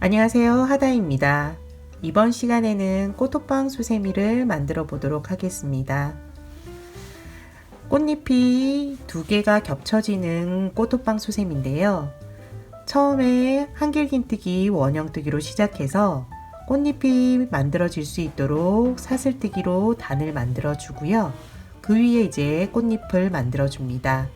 안녕하세요, 하다입니다. 이번 시간에는 꽃호빵 수세미를 만들어 보도록 하겠습니다. 꽃잎이 두 개가 겹쳐지는 꽃호빵 수세미인데요. 처음에 한길긴뜨기, 원형뜨기로 시작해서 꽃잎이 만들어질 수 있도록 사슬뜨기로 단을 만들어 주고요. 그 위에 이제 꽃잎을 만들어 줍니다.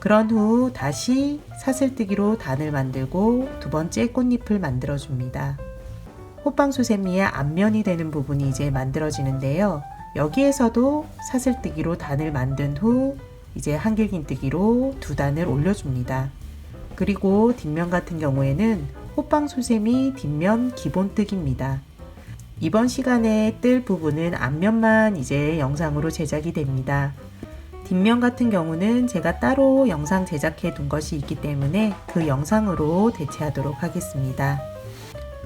그런 후 다시 사슬뜨기로 단을 만들고 두 번째 꽃잎을 만들어 줍니다. 호빵수세미의 앞면이 되는 부분이 이제 만들어지는데요. 여기에서도 사슬뜨기로 단을 만든 후 이제 한길긴뜨기로 두 단을 올려줍니다. 그리고 뒷면 같은 경우에는 호빵수세미 뒷면 기본뜨기입니다. 이번 시간에 뜰 부분은 앞면만 이제 영상으로 제작이 됩니다. 뒷면 같은 경우는 제가 따로 영상 제작해 둔 것이 있기 때문에 그 영상으로 대체하도록 하겠습니다.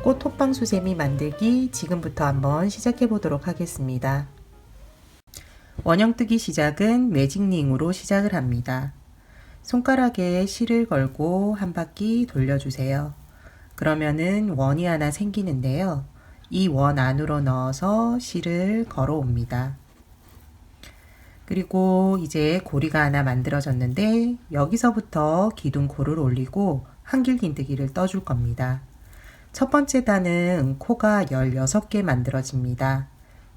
꽃 호빵 수세미 만들기 지금부터 한번 시작해 보도록 하겠습니다. 원형뜨기 시작은 매직링으로 시작을 합니다. 손가락에 실을 걸고 한 바퀴 돌려주세요. 그러면은 원이 하나 생기는데요. 이 원 안으로 넣어서 실을 걸어 옵니다. 그리고 이제 고리가 하나 만들어졌는데 여기서부터 기둥코를 올리고 한길긴뜨기를 떠줄 겁니다. 첫 번째 단은 코가 16개 만들어집니다.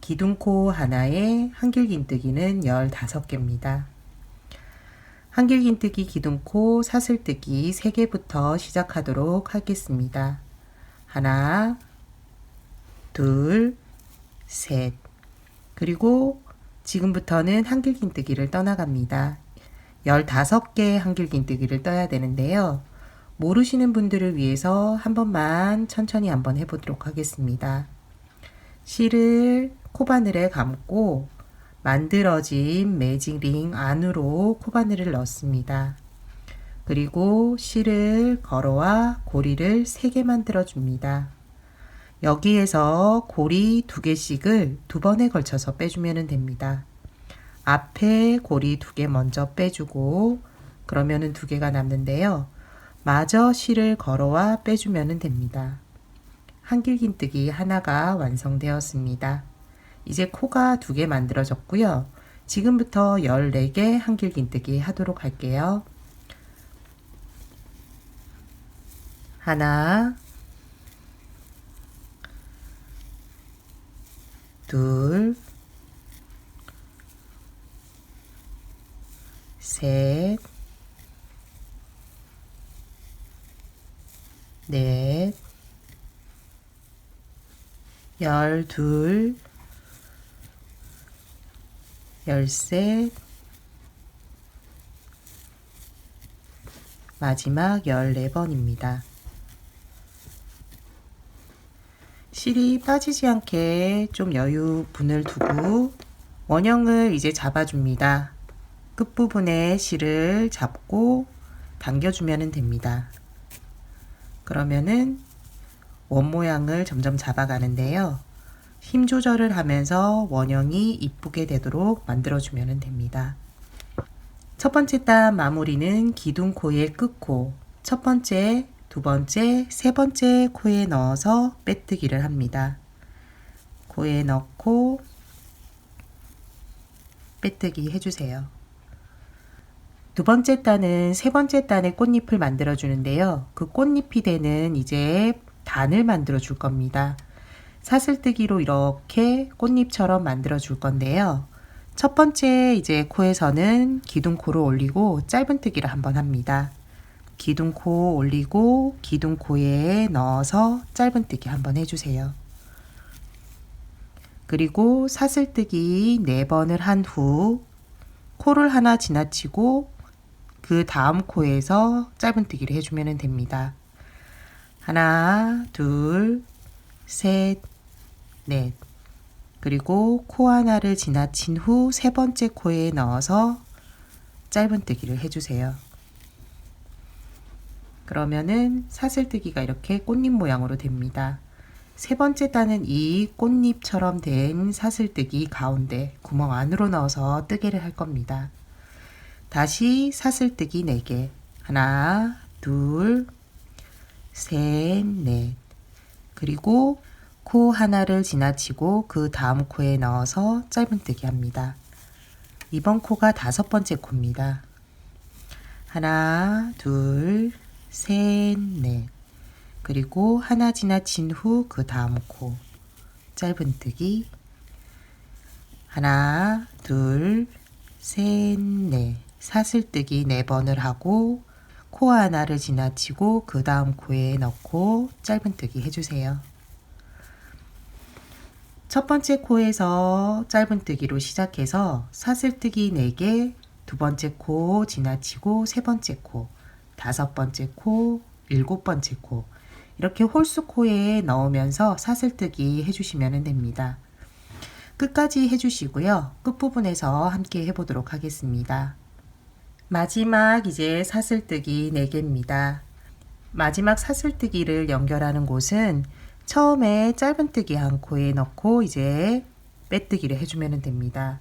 기둥코 하나에 한길긴뜨기는 15개입니다. 한길긴뜨기, 기둥코, 사슬뜨기 3개부터 시작하도록 하겠습니다. 하나, 둘, 셋. 그리고 지금부터는 한길긴뜨기를 떠나갑니다. 15개 한길긴뜨기를 떠야 되는데요. 모르시는 분들을 위해서 한 번만 천천히 한번 해보도록 하겠습니다. 실을 코바늘에 감고 만들어진 매직링 안으로 코바늘을 넣습니다. 그리고 실을 걸어와 고리를 3개 만들어 줍니다. 여기에서 고리 2개씩을 2번에 걸쳐서 빼주면 됩니다. 앞에 고리 2개 먼저 빼주고 그러면은 2개가 남는데요. 마저 실을 걸어와 빼주면 됩니다. 한길긴뜨기 하나가 완성되었습니다. 이제 코가 2개 만들어졌고요. 지금부터 14개 한길긴뜨기 하도록 할게요. 하나, 둘, 셋, 넷, 12, 13, 마지막 14번입니다. 실이 빠지지 않게 좀 여유분을 두고 원형을 이제 잡아줍니다. 끝부분에 실을 잡고 당겨주면 됩니다. 그러면은 원 모양을 점점 잡아가는데요. 힘 조절을 하면서 원형이 이쁘게 되도록 만들어주면 됩니다. 첫 번째 단 마무리는 기둥코의 끝코, 첫 번째, 두 번째, 세 번째 코에 넣어서 빼뜨기를 합니다. 코에 넣고 빼뜨기 해주세요. 두 번째 단은 세 번째 단의 꽃잎을 만들어 주는데요. 그 꽃잎이 되는 이제 단을 만들어 줄 겁니다. 사슬뜨기로 이렇게 꽃잎처럼 만들어 줄 건데요. 첫 번째 이제 코에서는 기둥코를 올리고 짧은뜨기를 한번 합니다. 기둥코 올리고 기둥코에 넣어서 짧은뜨기 한번 해주세요. 그리고 사슬뜨기 4번을 한 후 코를 하나 지나치고 그 다음 코에서 짧은뜨기를 해주면 됩니다. 하나, 둘, 셋, 넷. 그리고 코 하나를 지나친 후 세 번째 코에 넣어서 짧은뜨기를 해주세요. 그러면은 사슬뜨기가 이렇게 꽃잎 모양으로 됩니다. 세 번째 단은 이 꽃잎처럼 된 사슬뜨기 가운데 구멍 안으로 넣어서 뜨개를 할 겁니다. 다시 사슬뜨기 4개. 하나, 둘, 셋, 넷. 그리고 코 하나를 지나치고 그 다음 코에 넣어서 짧은뜨기 합니다. 이번 코가 5번째 코입니다. 하나, 둘, 셋, 넷. 그리고 하나 지나친 후 그 다음 코 짧은뜨기. 하나, 둘, 셋, 넷. 사슬뜨기 4번을 하고 코 하나를 지나치고 그 다음 코에 넣고 짧은뜨기 해주세요. 첫 번째 코에서 짧은뜨기로 시작해서 사슬뜨기 4개, 두 번째 코 지나치고 세 번째 코, 5번째 코, 7번째 코 이렇게 홀수 코에 넣으면서 사슬뜨기 해주시면 됩니다. 끝까지 해주시고요. 끝부분에서 함께 해보도록 하겠습니다. 마지막 이제 사슬뜨기 4개입니다. 마지막 사슬뜨기를 연결하는 곳은 처음에 짧은뜨기 한 코에 넣고 이제 빼뜨기를 해주면 됩니다.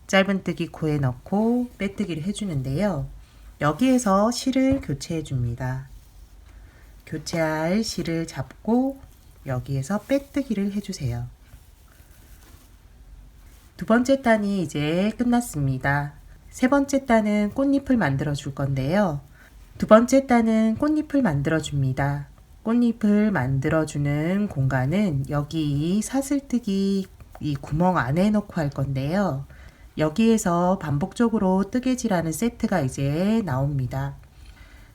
짧은뜨기 코에 넣고 빼뜨기를 해주는데요. 여기에서 실을 교체해 줍니다. 교체할 실을 잡고 여기에서 빼뜨기를 해주세요. 두 번째 단이 이제 끝났습니다. 세 번째 단은 꽃잎을 만들어 줄 건데요. 두 번째 단은 꽃잎을 만들어 줍니다. 꽃잎을 만들어 주는 공간은 여기 이 사슬뜨기 이 구멍 안에 넣고 할 건데요. 여기에서 반복적으로 뜨개질하는 세트가 이제 나옵니다.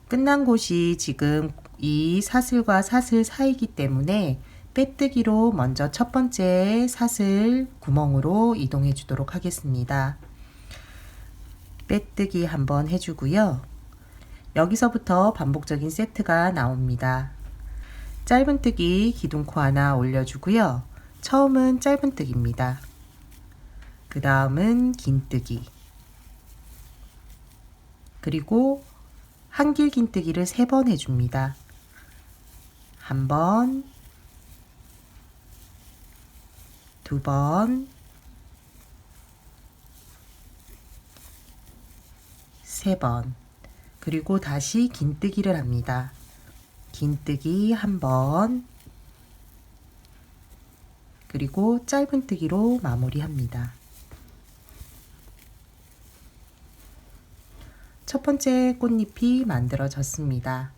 끝난 곳이 지금 이 사슬과 사슬 사이이기 때문에 빼뜨기로 먼저 첫 번째 사슬 구멍으로 이동해 주도록 하겠습니다. 빼뜨기 한번 해주고요. 여기서부터 반복적인 세트가 나옵니다. 짧은뜨기 기둥코 하나 올려주고요. 처음은 짧은뜨기입니다. 그 다음은 긴뜨기, 그리고 한길 긴뜨기를 3번 해줍니다. 한 번, 두 번, 세 번, 그리고 다시 긴뜨기를 합니다. 긴뜨기 한 번, 그리고 짧은뜨기로 마무리합니다. 첫 번째 꽃잎이 만들어졌습니다.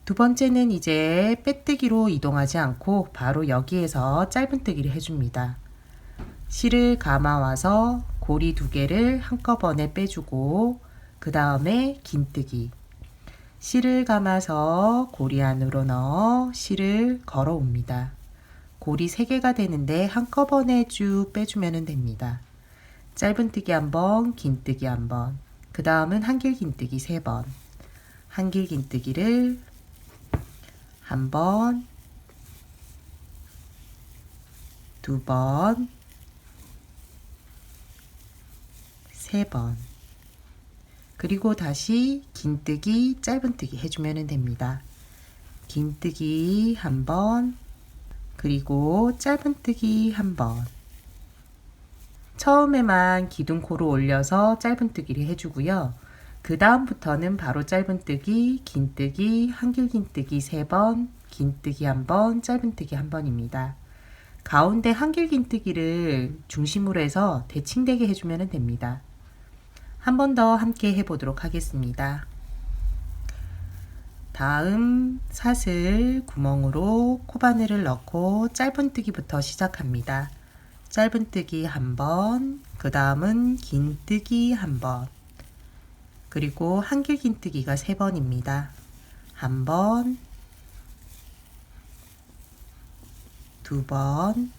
두 번째는 이제 빼뜨기로 이동하지 않고 바로 여기에서 짧은뜨기를 해줍니다. 실을 감아와서 고리 2개를 한꺼번에 빼주고 그 다음에 긴뜨기, 실을 감아서 고리 안으로 넣어 실을 걸어 옵니다. 고리 3개가 되는데 한꺼번에 쭉 빼주면 됩니다. 짧은뜨기 한번, 긴뜨기 한번, 그 다음은 한길 긴뜨기 3번, 한길 긴뜨기를 한 번, 두 번, 세 번, 그리고 다시 긴뜨기, 짧은뜨기 해주면 됩니다. 긴뜨기 한 번, 그리고 짧은뜨기 한 번. 처음에만 기둥코로 올려서 짧은뜨기를 해주고요. 그 다음부터는 바로 짧은뜨기, 긴뜨기, 한길 긴뜨기 3번, 긴뜨기 한 번, 짧은뜨기 한 번입니다. 가운데 한길 긴뜨기를 중심으로 해서 대칭되게 해주면 됩니다. 한 번 더 함께 해보도록 하겠습니다. 다음 사슬 구멍으로 코바늘을 넣고 짧은뜨기부터 시작합니다. 짧은뜨기 한 번, 그 다음은 긴뜨기 한 번, 그리고 한길 긴뜨기가 3번입니다. 한 번, 두 번,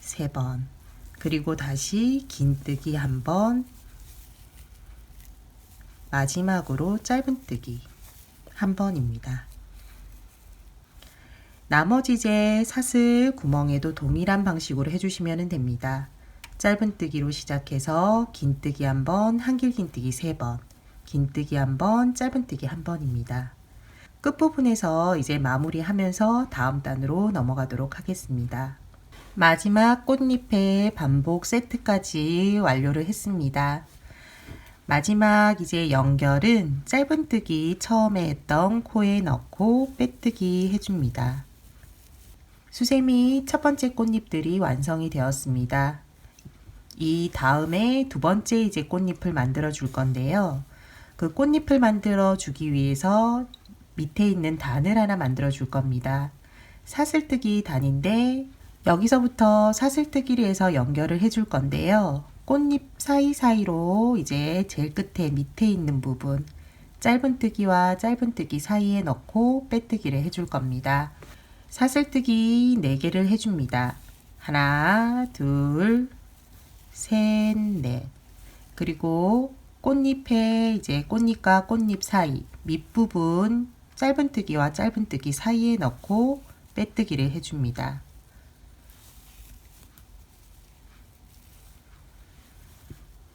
세 번, 그리고 다시 긴뜨기 한 번, 마지막으로 짧은뜨기 한 번입니다. 나머지 이제 사슬 구멍에도 동일한 방식으로 해주시면 됩니다. 짧은뜨기로 시작해서 긴뜨기 한 번, 한길 긴뜨기 3번, 긴뜨기 한 번, 짧은뜨기 한 번입니다. 끝부분에서 이제 마무리하면서 다음 단으로 넘어가도록 하겠습니다. 마지막 꽃잎의 반복 세트까지 완료를 했습니다. 마지막 이제 연결은 짧은뜨기 처음에 했던 코에 넣고 빼뜨기 해줍니다. 수세미 첫 번째 꽃잎들이 완성이 되었습니다. 이 다음에 두 번째 이제 꽃잎을 만들어 줄 건데요. 그 꽃잎을 만들어 주기 위해서 밑에 있는 단을 하나 만들어 줄 겁니다. 사슬뜨기 단인데 여기서부터 사슬뜨기를 해서 연결을 해줄 건데요. 꽃잎 사이사이로 이제 제일 끝에 밑에 있는 부분 짧은뜨기와 짧은뜨기 사이에 넣고 빼뜨기를 해줄 겁니다. 사슬뜨기 4개를 해줍니다. 하나, 둘, 셋, 넷. 그리고 꽃잎에 이제 꽃잎과 꽃잎 사이 밑부분 짧은뜨기와 짧은뜨기 사이에 넣고 빼뜨기를 해줍니다.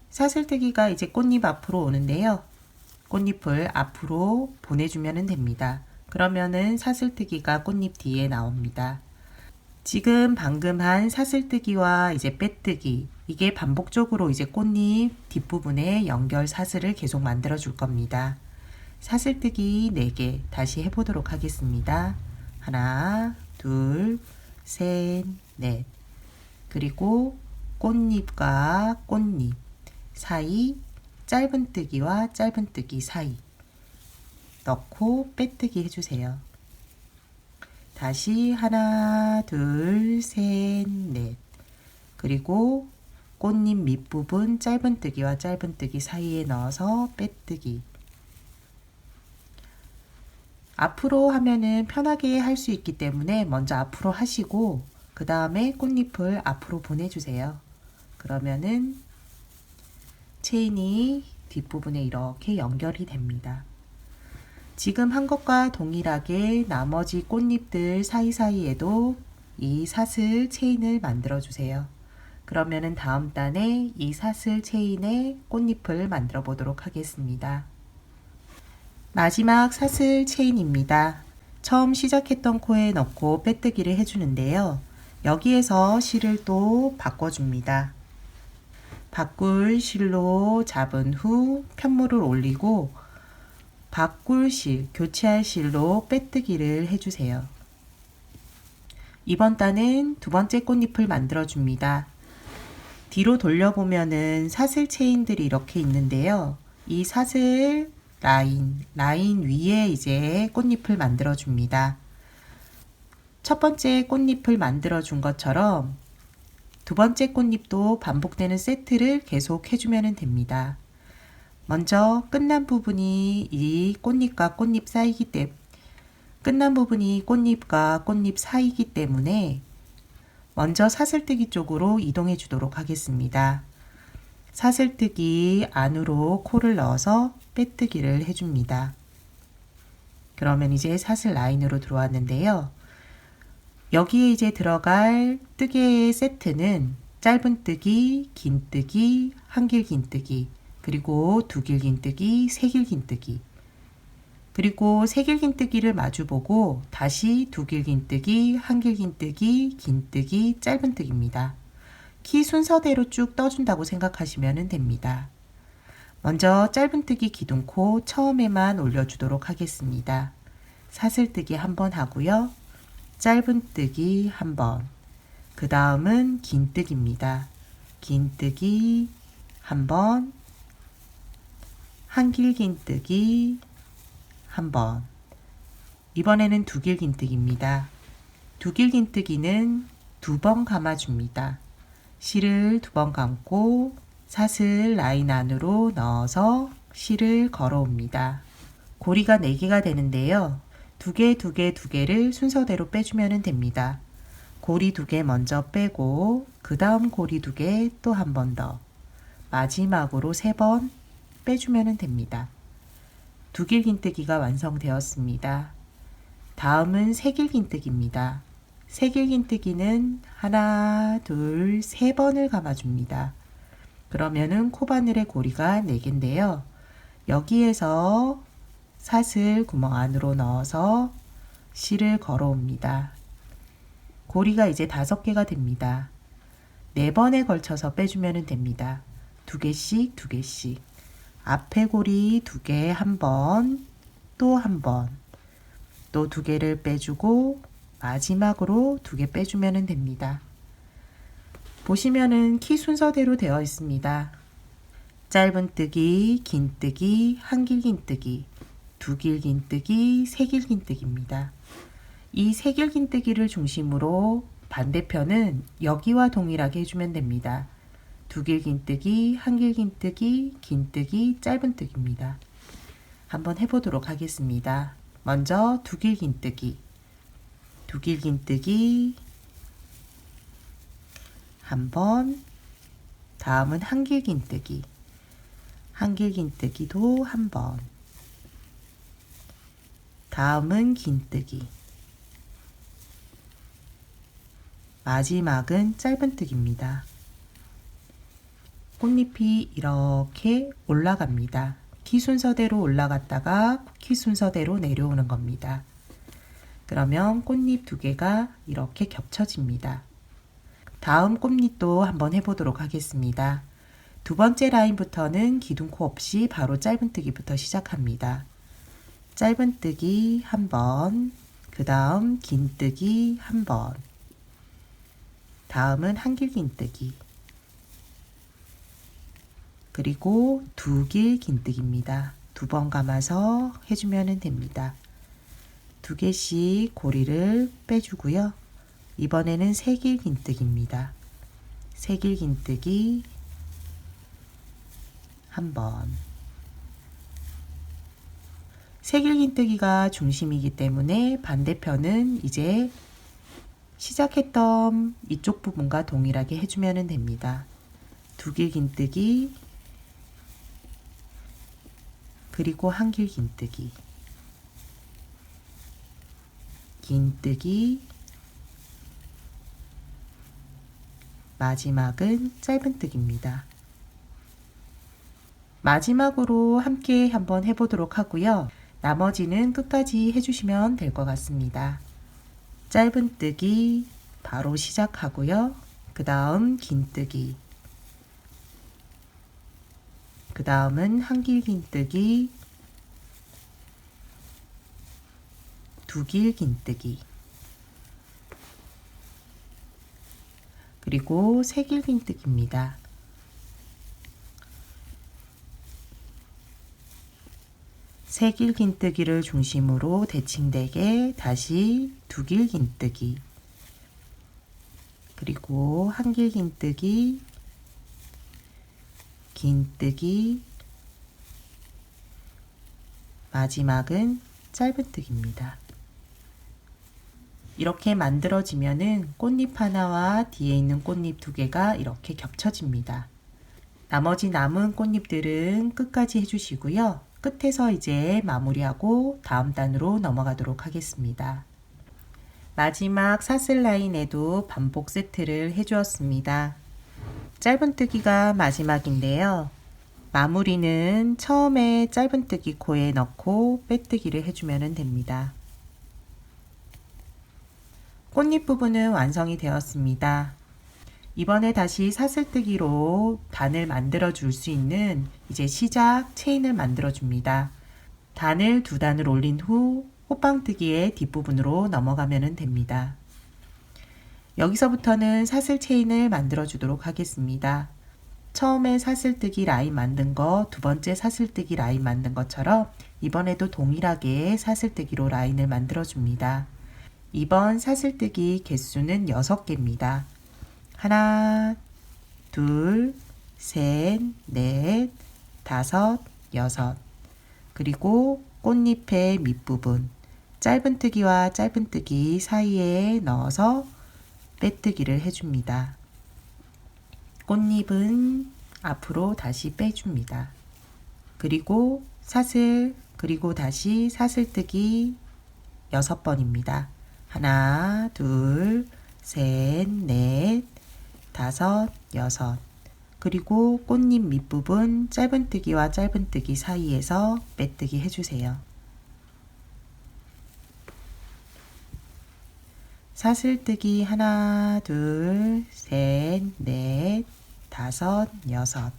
사슬뜨기가 이제 꽃잎 앞으로 오는데요. 꽃잎을 앞으로 보내주면 됩니다. 그러면은 사슬뜨기가 꽃잎 뒤에 나옵니다. 지금 방금 한 사슬뜨기와 이제 빼뜨기 이게 반복적으로 이제 꽃잎 뒷부분에 연결 사슬을 계속 만들어 줄 겁니다. 사슬뜨기 4개 다시 해보도록 하겠습니다. 하나, 둘, 셋, 넷. 그리고 꽃잎과 꽃잎 사이 짧은뜨기와 짧은뜨기 사이 넣고 빼뜨기 해주세요. 다시 하나, 둘, 셋, 넷. 그리고 꽃잎 밑부분 짧은뜨기와 짧은뜨기 사이에 넣어서 빼뜨기. 앞으로 하면은 편하게 할 수 있기 때문에 먼저 앞으로 하시고 그 다음에 꽃잎을 앞으로 보내주세요. 그러면은 체인이 뒷부분에 이렇게 연결이 됩니다. 지금 한 것과 동일하게 나머지 꽃잎들 사이사이에도 이 사슬 체인을 만들어 주세요. 그러면은 다음 단에 이 사슬 체인에 꽃잎을 만들어 보도록 하겠습니다. 마지막 사슬 체인입니다. 처음 시작했던 코에 넣고 빼뜨기를 해주는데요. 여기에서 실을 또 바꿔줍니다. 바꿀 실로 잡은 후 편물을 올리고 바꿀 실, 교체할 실로 빼뜨기를 해주세요. 이번 단은 두 번째 꽃잎을 만들어 줍니다. 뒤로 돌려보면은 사슬 체인들이 이렇게 있는데요. 이 사슬 라인 위에 이제 꽃잎을 만들어 줍니다. 첫 번째 꽃잎을 만들어 준 것처럼 두 번째 꽃잎도 반복되는 세트를 계속 해주면 됩니다. 먼저 끝난 부분이 이 꽃잎과 꽃잎 사이기 때문에 끝난 부분이 꽃잎과 꽃잎 사이기 때문에 먼저 사슬뜨기 쪽으로 이동해 주도록 하겠습니다. 사슬뜨기 안으로 코를 넣어서 빼뜨기를 해줍니다. 그러면 이제 사슬 라인으로 들어왔는데요. 여기에 이제 들어갈 뜨개의 세트는 짧은뜨기, 긴뜨기, 한길긴뜨기, 그리고 두길긴뜨기, 세길긴뜨기, 그리고 세길긴뜨기를 마주보고 다시 두길긴뜨기, 한길긴뜨기, 긴뜨기, 짧은뜨기입니다. 키 순서대로 쭉 떠준다고 생각하시면 됩니다. 먼저 짧은뜨기 기둥코 처음에만 올려주도록 하겠습니다. 사슬뜨기 한번 하고요. 짧은뜨기 한번, 그 다음은 긴뜨기입니다. 긴뜨기 한번, 한길긴뜨기 한번, 이번에는 두길긴뜨기입니다. 두길긴뜨기는 2번 감아줍니다. 실을 2번 감고 사슬 라인 안으로 넣어서 실을 걸어옵니다. 고리가 4개가 되는데요. 2개, 2개, 2개를 순서대로 빼주면 됩니다. 고리 2개 먼저 빼고 그 다음 고리 2개 또 한 번 더, 마지막으로 3번 빼주면 됩니다. 두길긴뜨기가 완성되었습니다. 다음은 세길긴뜨기입니다. 세길긴뜨기는 하나, 둘, 3번을 감아줍니다. 그러면은 코바늘의 고리가 4개인데요. 여기에서 사슬 구멍 안으로 넣어서 실을 걸어옵니다. 고리가 이제 5개가 됩니다. 4번에 걸쳐서 빼주면 됩니다. 2개씩 2개씩. 앞에 고리 2개 한 번, 또 한 번, 또 2개를 빼주고 마지막으로 2개 빼주면 됩니다. 보시면은 키 순서대로 되어 있습니다. 짧은뜨기, 긴뜨기, 한길긴뜨기, 두길긴뜨기, 세길긴뜨기입니다. 이 세길긴뜨기를 중심으로 반대편은 여기와 동일하게 해주면 됩니다. 두길긴뜨기, 한길긴뜨기, 긴뜨기, 짧은뜨기입니다. 한번 해보도록 하겠습니다. 먼저 두길긴뜨기, 두길긴뜨기 한 번, 다음은 한길긴뜨기, 한길긴뜨기도 한 번, 다음은 긴뜨기, 마지막은 짧은뜨기입니다. 꽃잎이 이렇게 올라갑니다. 키 순서대로 올라갔다가 키 순서대로 내려오는 겁니다. 그러면 꽃잎 2개가 이렇게 겹쳐집니다. 다음 꽃잎도 한번 해보도록 하겠습니다. 2번째 라인부터는 기둥코 없이 바로 짧은뜨기부터 시작합니다. 짧은뜨기 한 번, 그 다음 긴뜨기 한 번, 다음은 한길긴뜨기, 그리고 두길긴뜨기입니다. 2번 감아서 해주면 됩니다. 2개씩 고리를 빼주고요. 이번에는 세길긴뜨기입니다. 세길긴뜨기 한 번. 세길긴뜨기가 중심이기 때문에 반대편은 이제 시작했던 이쪽 부분과 동일하게 해주면 됩니다. 두길긴뜨기, 그리고 한길긴뜨기, 긴뜨기, 마지막은 짧은뜨기입니다. 마지막으로 함께 한번 해보도록 하고요. 나머지는 끝까지 해주시면 될 것 같습니다. 짧은뜨기 바로 시작하고요. 그 다음 긴뜨기, 그 다음은 한길긴뜨기, 두길긴뜨기, 그리고 세길긴뜨기입니다. 세길긴뜨기를 중심으로 대칭되게 다시 두길긴뜨기, 그리고 한길긴뜨기, 긴뜨기, 마지막은 짧은뜨기입니다. 이렇게 만들어지면은 꽃잎 하나와 뒤에 있는 꽃잎 2개가 이렇게 겹쳐집니다. 나머지 남은 꽃잎들은 끝까지 해주시고요. 끝에서 이제 마무리하고 다음 단으로 넘어가도록 하겠습니다. 마지막 사슬 라인에도 반복 세트를 해주었습니다. 짧은뜨기가 마지막인데요. 마무리는 처음에 짧은뜨기 코에 넣고 빼뜨기를 해주면 됩니다. 꽃잎 부분은 완성이 되었습니다. 이번에 다시 사슬뜨기로 단을 만들어 줄 수 있는 이제 시작 체인을 만들어 줍니다. 단을 2단을 올린 후 호빵뜨기의 뒷부분으로 넘어가면 됩니다. 여기서부터는 사슬 체인을 만들어 주도록 하겠습니다. 처음에 사슬뜨기 라인 만든 거, 2번째 사슬뜨기 라인 만든 것처럼 이번에도 동일하게 사슬뜨기로 라인을 만들어 줍니다. 이번 사슬뜨기 개수는 6개입니다. 하나, 둘, 셋, 넷, 다섯, 여섯. 그리고 꽃잎의 밑부분, 짧은뜨기와 짧은뜨기 사이에 넣어서 빼뜨기를 해줍니다. 꽃잎은 앞으로 다시 빼줍니다. 그리고 사슬, 그리고 다시 사슬뜨기 6번입니다. 하나, 둘, 셋, 넷, 다섯, 여섯. 그리고 꽃잎 밑부분 짧은뜨기와 짧은뜨기 사이에서 빼뜨기 해주세요. 사슬뜨기 하나, 둘, 셋, 넷, 다섯, 여섯.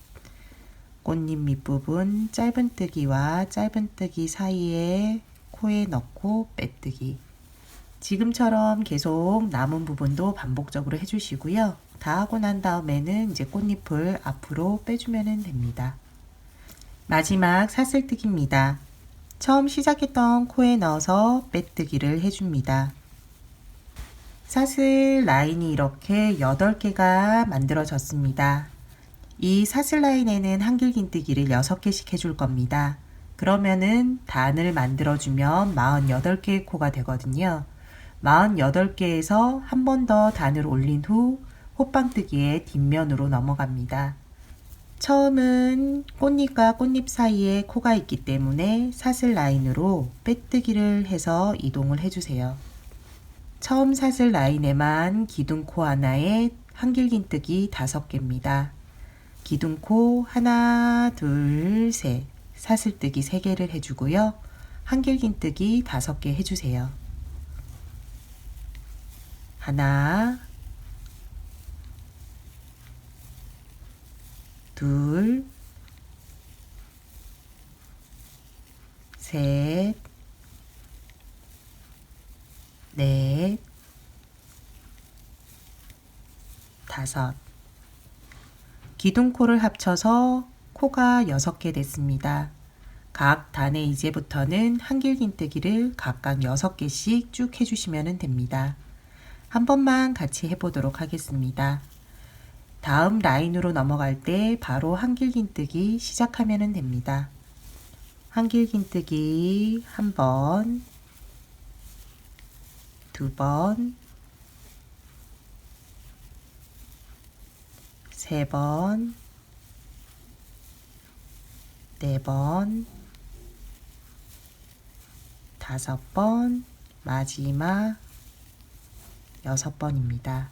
꽃잎 밑부분 짧은뜨기와 짧은뜨기 사이에 코에 넣고 빼뜨기. 지금처럼 계속 남은 부분도 반복적으로 해주시고요. 다 하고 난 다음에는 이제 꽃잎을 앞으로 빼주면 됩니다. 마지막 사슬뜨기입니다. 처음 시작했던 코에 넣어서 빼뜨기를 해줍니다. 사슬 라인이 이렇게 8개가 만들어졌습니다. 이 사슬 라인에는 한길긴뜨기를 6개씩 해줄 겁니다. 그러면은 단을 만들어주면 48개의 코가 되거든요. 48개에서 한 번 더 단을 올린 후 호빵뜨기의 뒷면으로 넘어갑니다. 처음은 꽃잎과 꽃잎 사이에 코가 있기 때문에 사슬 라인으로 빼뜨기를 해서 이동을 해주세요. 처음 사슬 라인에만 기둥코 하나에 한길긴뜨기 5개입니다. 기둥코 하나, 둘, 셋, 사슬뜨기 3개를 해주고요. 한길긴뜨기 5개 해주세요. 하나, 둘, 셋, 넷, 5. 기둥코를 합쳐서 코가 6개 됐습니다. 각 단에 이제부터는 한길긴뜨기를 각각 6개씩 쭉 해주시면 됩니다. 한 번만 같이 해보도록 하겠습니다. 다음 라인으로 넘어갈 때 바로 한길긴뜨기 시작하면 됩니다. 한길긴뜨기 1번, 2번, 3번, 4번, 5번, 마지막 6번입니다.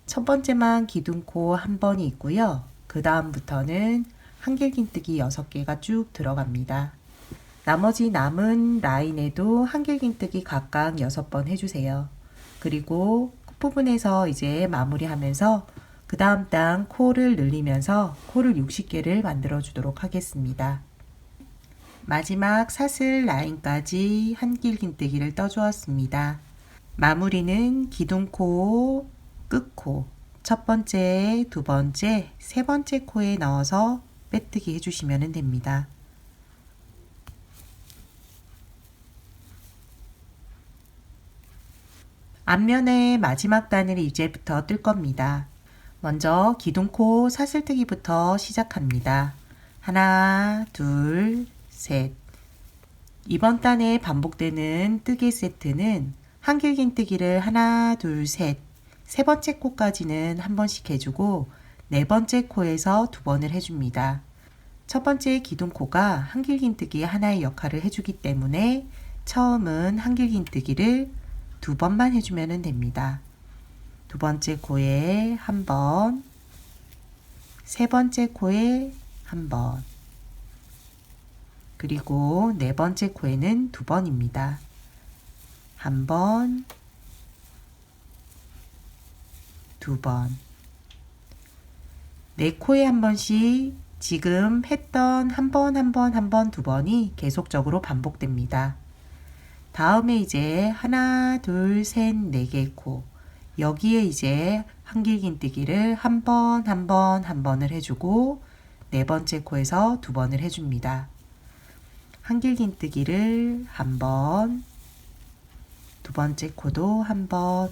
첫 번째만 기둥코 1번이 있고요. 그 다음부터는 한길긴뜨기 6개가 쭉 들어갑니다. 나머지 남은 라인에도 한길긴뜨기 각각 6번 해주세요. 그리고 끝부분에서 이제 마무리하면서 그 다음 단 코를 늘리면서 코를 60개를 만들어 주도록 하겠습니다. 마지막 사슬 라인까지 한길긴뜨기를 떠주었습니다. 마무리는 기둥코, 끝코, 첫 번째, 두 번째, 세 번째 코에 넣어서 빼뜨기 해주시면 됩니다. 앞면의 마지막 단을 이제부터 뜰 겁니다. 먼저 기둥코 사슬뜨기부터 시작합니다. 하나, 둘, 셋. 이번 단에 반복되는 뜨개 세트는 한길긴뜨기를 하나, 둘, 셋. 세 번째 코까지는 한 번씩 해주고 네 번째 코에서 2번을 해줍니다. 첫 번째 기둥코가 한길긴뜨기 하나의 역할을 해주기 때문에 처음은 한길긴뜨기를 2번만 해주면 됩니다. 두 번째 코에 1번, 세 번째 코에 1번, 그리고 네 번째 코에는 2번입니다. 1번, 2번. 네 코에 한 번씩 지금 했던 한 번, 2번이 계속적으로 반복됩니다. 다음에 이제 하나, 둘, 셋, 4개의 코. 여기에 이제 한길긴뜨기를 한 번을 해주고 네 번째 코에서 2번을 해줍니다. 한길긴뜨기를 한 번, 두 번째 코도 한 번,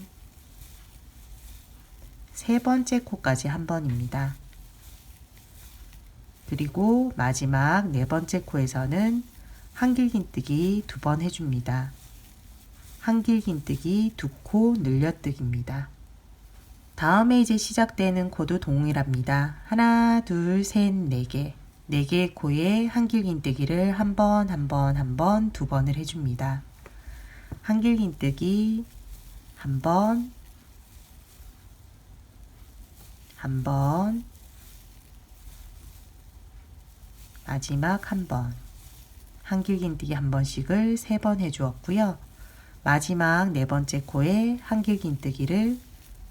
세 번째 코까지 한 번입니다. 그리고 마지막 네 번째 코에서는 한길긴뜨기 2번 해줍니다. 한길긴뜨기 2코 늘려뜨기입니다. 다음에 이제 시작되는 코도 동일합니다. 하나, 둘, 셋, 4개. 4개의 코에 한길긴뜨기를 한 번, 2번을 해줍니다. 한길긴뜨기 한 번, 마지막 한 번. 한길긴뜨기 한 번씩을 3번 해주었고요. 마지막 네 번째 코에 한길긴뜨기를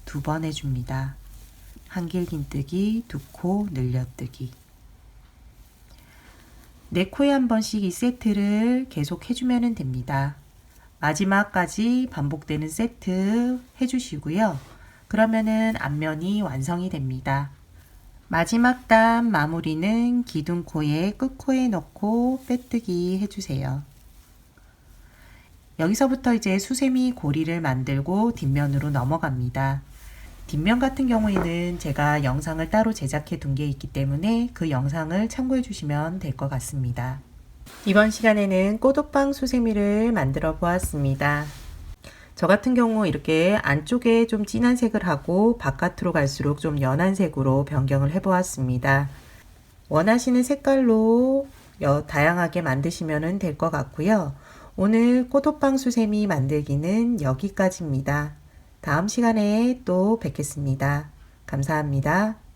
2번 해줍니다. 한길긴뜨기 2코 늘려뜨기. 네 코에 한 번씩 이 세트를 계속 해주면 됩니다. 마지막까지 반복되는 세트 해주시고요. 그러면은 앞면이 완성이 됩니다. 마지막 단 마무리는 기둥코에 끝코에 넣고 빼뜨기 해주세요. 여기서부터 이제 수세미 고리를 만들고 뒷면으로 넘어갑니다. 뒷면 같은 경우에는 제가 영상을 따로 제작해 둔 게 있기 때문에 그 영상을 참고해 주시면 될 것 같습니다. 이번 시간에는 꼬독방 수세미를 만들어 보았습니다. 저 같은 경우 이렇게 안쪽에 좀 진한 색을 하고 바깥으로 갈수록 좀 연한 색으로 변경을 해 보았습니다. 원하시는 색깔로 다양하게 만드시면 될 것 같고요. 오늘 꼬독방 수세미 만들기는 여기까지입니다. 다음 시간에 또 뵙겠습니다. 감사합니다.